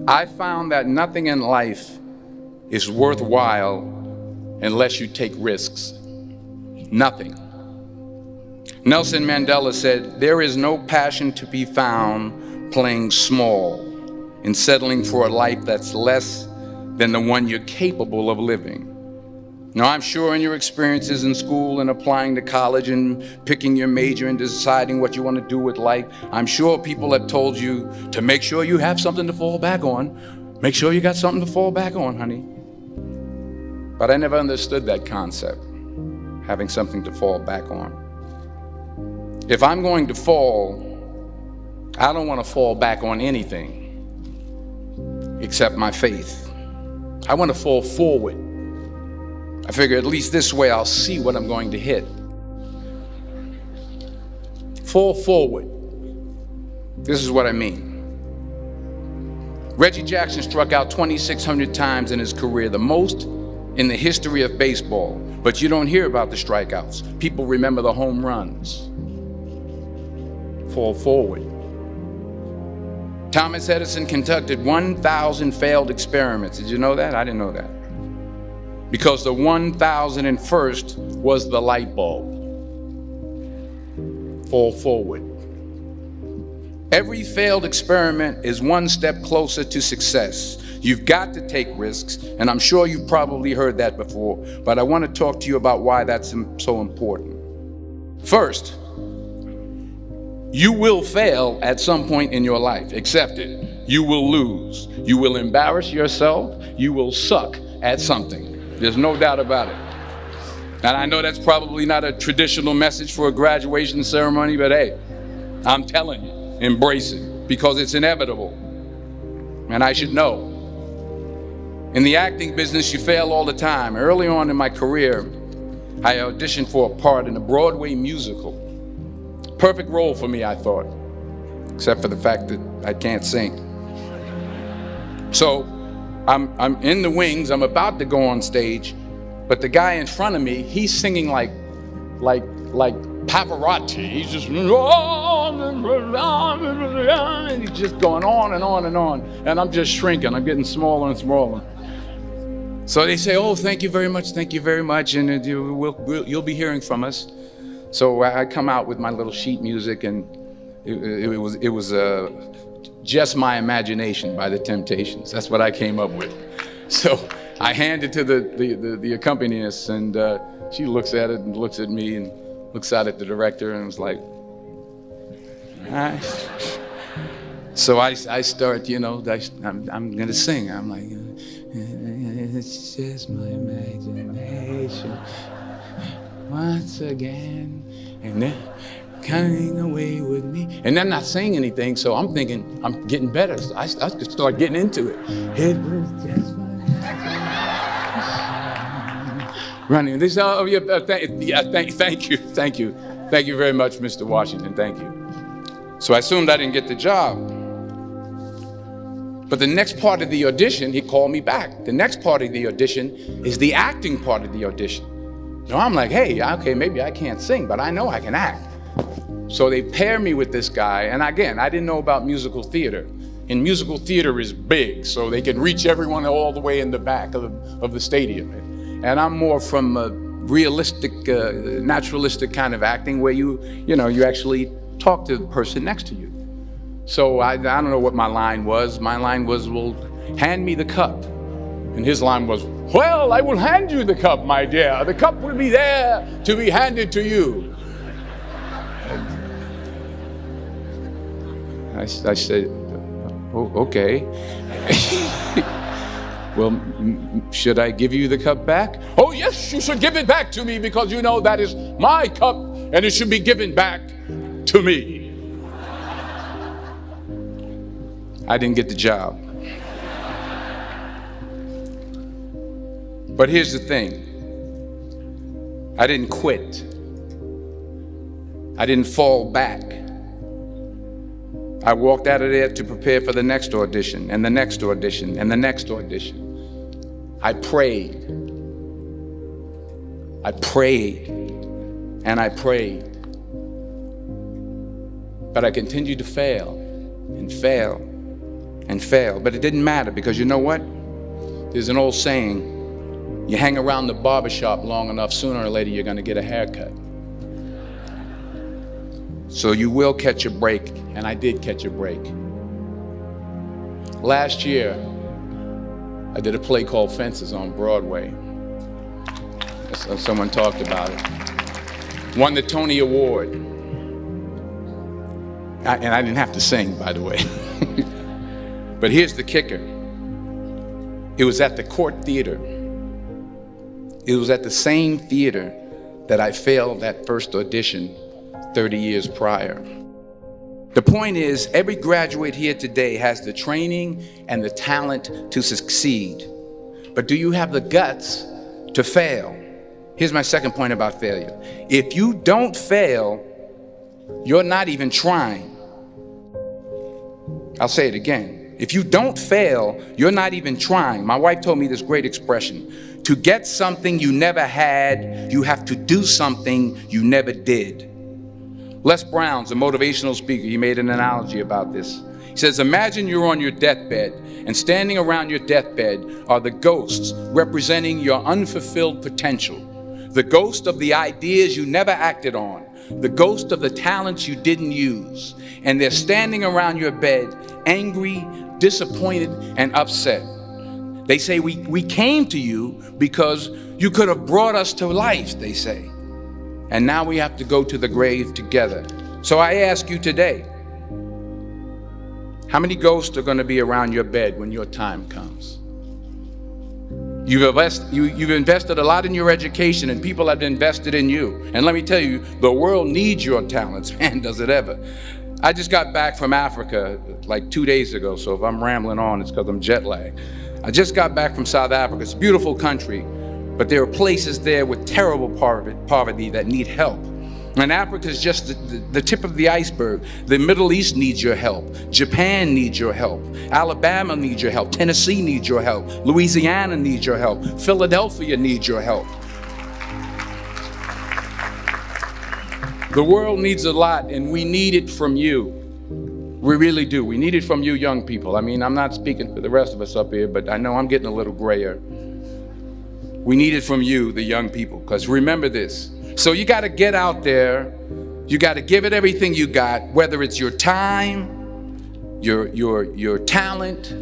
I found that nothing in life is worthwhile unless you take risks. Nothing. Nelson Mandela said, "There is no passion to be found playing small and settling for a life that's less than the one you're capable of living." Now, I'm sure in your experiences in school and applying to college and picking your major and deciding what you want to do with life, I'm sure people have told you to make sure you have something to fall back on. Make sure you got something to fall back on, honey. But I never understood that concept, having something to fall back on. If I'm going to fall, I don't want to fall back on anything except my faith. I want to fall forward. I figure at least this way I'll see what I'm going to hit. Fall forward. This is what I mean. Reggie Jackson struck out 2,600 times in his career, the most in the history of baseball. But you don't hear about the strikeouts. People remember the home runs. Fall forward. Thomas Edison conducted 1,000 failed experiments. Did you know that? I didn't know that. Because the 1,001st was the light bulb. Fall forward. Every failed experiment is one step closer to success. You've got to take risks, and I'm sure you've probably heard that before, but I want to talk to you about why that's so important. First, you will fail at some point in your life. Accept it. You will lose. You will embarrass yourself. You will suck at something. There's no doubt about it. And I know that's probably not a traditional message for a graduation ceremony, but hey, I'm telling you, embrace it, because it's inevitable. And I should know. In the acting business, you fail all the time. Early on in my career, I auditioned for a part in a Broadway musical. Perfect role for me, I thought, except for the fact that I can't sing. So I'm in the wings, I'm about to go on stage, but the guy in front of me, he's singing like Pavarotti. He's just, and he's just going on and on and on. And I'm just shrinking, I'm getting smaller and smaller. So they say, "Oh, thank you very much, and you'll be hearing from us." So I come out with my little sheet music, and it was Just My Imagination by the Temptations. That's what I came up with. So I hand it to the accompanist, and she looks at it and looks at me and looks out at the director and was like, "All right." So I start, I'm gonna sing. I'm like, "It's just my imagination once again, and then coming away with me." And they're not saying anything, so I'm thinking I'm getting better. So I just start getting into it. It was just my running. They say, "Oh, yeah, thank you very much, Mr. Washington, thank you." So I assumed I didn't get the job. But the next part of the audition, he called me back. The next part of the audition is the acting part of the audition. So I'm like, hey, okay, maybe I can't sing, but I know I can act. So they pair me with this guy, and again, I didn't know about musical theater. And musical theater is big, so they can reach everyone all the way in the back of the stadium. And I'm more from a realistic, naturalistic kind of acting where you actually talk to the person next to you. So I don't know what my line was. My line was, "Well, hand me the cup." And his line was, "Well, I will hand you the cup, my dear. The cup will be there to be handed to you." I said, "Oh, okay." "Well, should I give you the cup back?" "Oh, yes, you should give it back to me, because that is my cup and it should be given back to me." I didn't get the job. But here's the thing. I didn't quit. I didn't fall back. I walked out of there to prepare for the next audition, and the next audition, and the next audition. I prayed. I prayed, and I prayed. But I continued to fail, and fail, and fail. But it didn't matter, because you know what? There's an old saying, you hang around the barbershop long enough, sooner or later you're going to get a haircut. So you will catch a break, and I did catch a break. Last year, I did a play called Fences on Broadway. Someone talked about it. Won the Tony Award. And I didn't have to sing, by the way. But here's the kicker. It was at the Court Theater. It was at the same theater that I failed that first audition 30 years prior. The point is, every graduate here today has the training and the talent to succeed. But do you have the guts to fail? Here's my second point about failure. If you don't fail, you're not even trying. I'll say it again. If you don't fail, you're not even trying. My wife told me this great expression. To get something you never had, you have to do something you never did. Les Brown's a motivational speaker. He made an analogy about this. He says, imagine you're on your deathbed, and standing around your deathbed are the ghosts representing your unfulfilled potential. The ghost of the ideas you never acted on. The ghost of the talents you didn't use. And they're standing around your bed, angry, disappointed, and upset. They say, we came to you because you could have brought us to life, they say. And now we have to go to the grave together. So I ask you today, how many ghosts are going to be around your bed when your time comes? You've invested a lot in your education, and people have invested in you. And let me tell you, the world needs your talents, man, does it ever. I just got back from Africa like 2 days ago, so if I'm rambling on, it's because I'm jet lagged. I just got back from South Africa. It's a beautiful country, but there are places there with terrible poverty that need help. And Africa is just the tip of the iceberg. The Middle East needs your help. Japan needs your help. Alabama needs your help. Tennessee needs your help. Louisiana needs your help. Philadelphia needs your help. The world needs a lot, and we need it from you. We really do. We need it from you young people. I mean, I'm not speaking for the rest of us up here, but I know I'm getting a little grayer. We need it from you, the young people, because remember this. So you got to get out there. You got to give it everything you got, whether it's your time, your talent,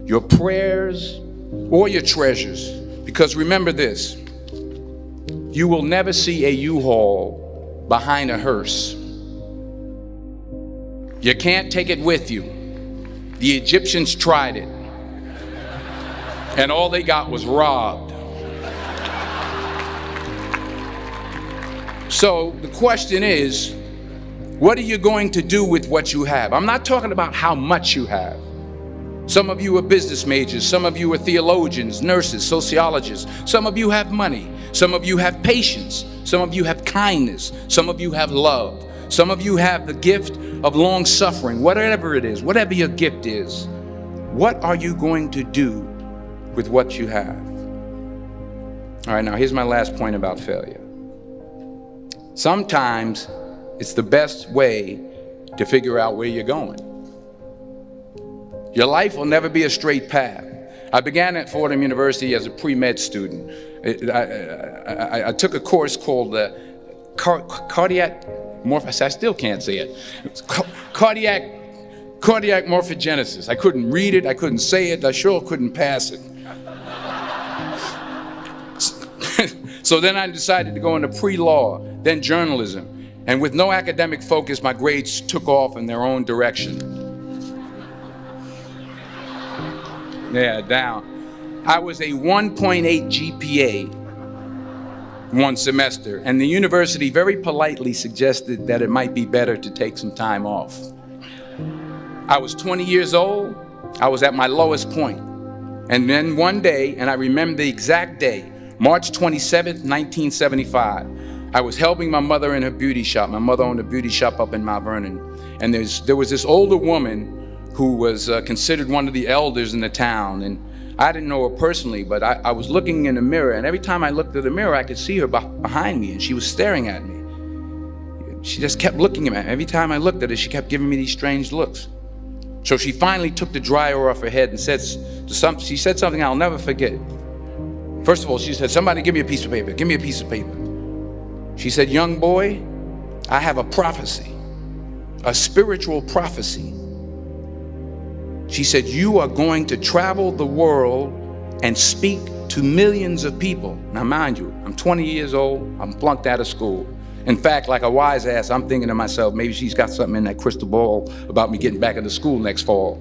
your prayers, or your treasures. Because remember this, you will never see a U-Haul behind a hearse. You can't take it with you. The Egyptians tried it, and all they got was robbed. So the question is, what are you going to do with what you have? I'm not talking about how much you have. Some of you are business majors. Some of you are theologians, nurses, sociologists. Some of you have money. Some of you have patience. Some of you have kindness. Some of you have love. Some of you have the gift of long suffering. Whatever it is, whatever your gift is, what are you going to do with what you have? All right, now here's my last point about failure. Sometimes it's the best way to figure out where you're going. Your life will never be a straight path. I began at Fordham University as a pre-med student. I took a course called cardiac morphogenesis. I still can't say it. It's cardiac morphogenesis. I couldn't read it. I couldn't say it. I sure couldn't pass it. So then I decided to go into pre-law, then journalism. And with no academic focus, my grades took off in their own direction. Yeah, down. I was a 1.8 GPA one semester, and the university very politely suggested that it might be better to take some time off. I was 20 years old. I was at my lowest point. And then one day, and I remember the exact day, March 27th, 1975, I was helping my mother in her beauty shop. My mother owned a beauty shop up in Mount Vernon. And there was this older woman who was considered one of the elders in the town. And I didn't know her personally, but I was looking in the mirror. And every time I looked at the mirror, I could see her behind me. And she was staring at me. She just kept looking at me. Every time I looked at her, she kept giving me these strange looks. So she finally took the dryer off her head and she said something I'll never forget. First of all, she said, somebody give me a piece of paper. Give me a piece of paper. She said, young boy, I have a prophecy, a spiritual prophecy. She said, you are going to travel the world and speak to millions of people. Now, mind you, I'm 20 years old. I'm flunked out of school. In fact, like a wise ass, I'm thinking to myself, maybe she's got something in that crystal ball about me getting back into school next fall.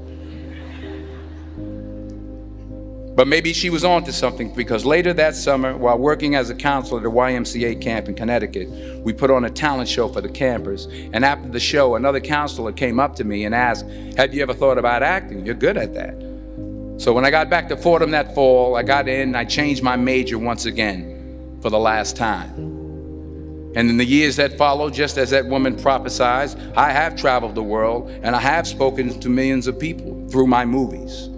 But maybe she was on to something, because later that summer, while working as a counselor at a YMCA camp in Connecticut, we put on a talent show for the campers. And after the show, another counselor came up to me and asked, have you ever thought about acting? You're good at that. So when I got back to Fordham that fall, I got in and I changed my major once again for the last time. And in the years that followed, just as that woman prophesied, I have traveled the world and I have spoken to millions of people through my movies.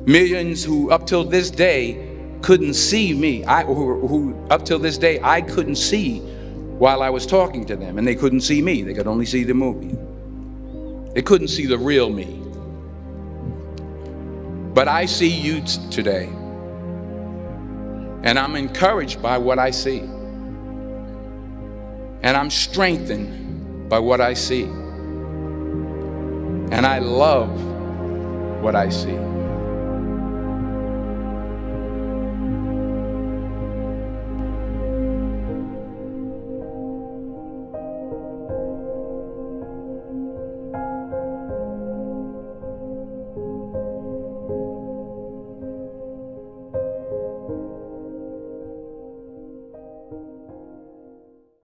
Millions who up till this day couldn't see me, who up till this day I couldn't see while I was talking to them, and they couldn't see me. They could only see the movie. They couldn't see the real me. But I see you today, and I'm encouraged by what I see. And I'm strengthened by what I see. And I love what I see.